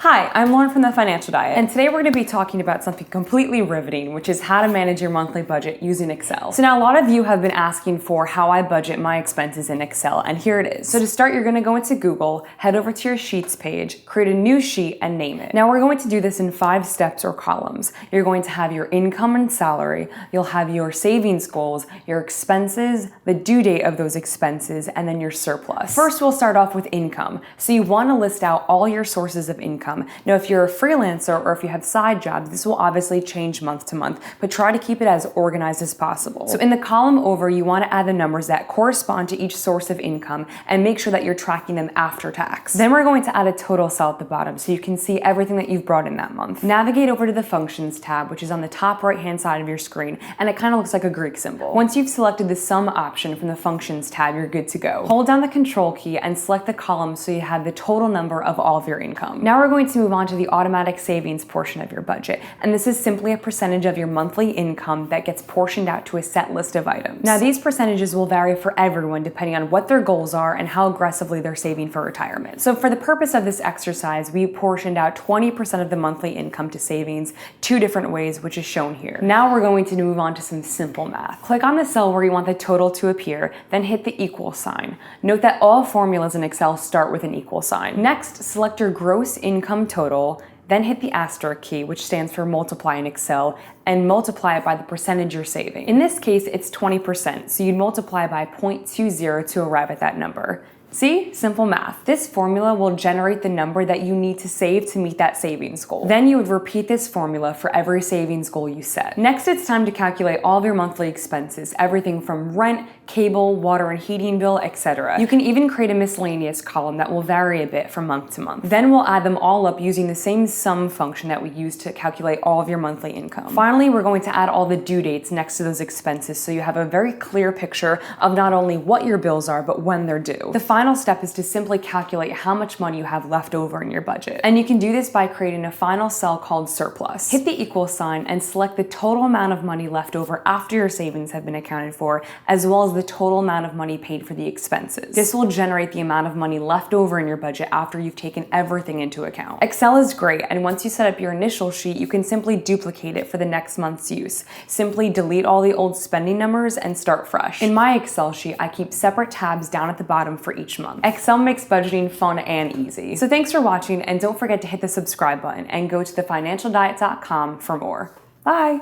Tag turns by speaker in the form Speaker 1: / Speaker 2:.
Speaker 1: Hi, I'm Lauren from The Financial Diet, and today we're going to be talking about something completely riveting, which is how to manage your monthly budget using Excel. So now a lot of you have been asking for how I budget my expenses in Excel, and here it is. So to start, you're going to go into Google, head over to your Sheets page, create a new sheet, and name it. Now we're going to do this in 5 steps or columns. You're going to have your income and salary, you'll have your savings goals, your expenses, the due date of those expenses, and then your surplus. First, we'll start off with income. So you want to list out all your sources of income. Now, if you're a freelancer or if you have side jobs, this will obviously change month to month, but try to keep it as organized as possible. So in the column over, you want to add the numbers that correspond to each source of income and make sure that you're tracking them after tax. Then we're going to add a total cell at the bottom so you can see everything that you've brought in that month. Navigate over to the Functions tab, which is on the top right-hand side of your screen, and it kind of looks like a Greek symbol. Once you've selected the Sum option from the Functions tab, you're good to go. Hold down the Control key and select the column so you have the total number of all of your income. Now we're going to move on to the automatic savings portion of your budget, and this is simply a percentage of your monthly income that gets portioned out to a set list of items. Now these percentages will vary for everyone depending on what their goals are and how aggressively they're saving for retirement. So for the purpose of this exercise, we portioned out 20% of the monthly income to savings 2 different ways, which is shown here. Now we're going to move on to some simple math. Click on the cell where you want the total to appear, then hit the equal sign. Note that all formulas in Excel start with an equal sign. Next, select your gross income total, then hit the asterisk key, which stands for multiply in Excel, and multiply it by the percentage you're saving. In this case, it's 20%, so you'd multiply by 0.20 to arrive at that number. See? Simple math. This formula will generate the number that you need to save to meet that savings goal. Then you would repeat this formula for every savings goal you set. Next, it's time to calculate all of your monthly expenses, everything from rent, cable, water and heating bill, etc. You can even create a miscellaneous column that will vary a bit from month to month. Then we'll add them all up using the same sum function that we use to calculate all of your monthly income. Finally, we're going to add all the due dates next to those expenses so you have a very clear picture of not only what your bills are, but when they're due. The final step is to simply calculate how much money you have left over in your budget. And you can do this by creating a final cell called surplus. Hit the equal sign and select the total amount of money left over after your savings have been accounted for, as well as the total amount of money paid for the expenses. This will generate the amount of money left over in your budget after you've taken everything into account. Excel is great, and once you set up your initial sheet, you can simply duplicate it for the next month's use. Simply delete all the old spending numbers and start fresh. In my Excel sheet, I keep separate tabs down at the bottom for each month. Excel makes budgeting fun and easy. So thanks for watching, and don't forget to hit the subscribe button and go to thefinancialdiet.com for more. Bye!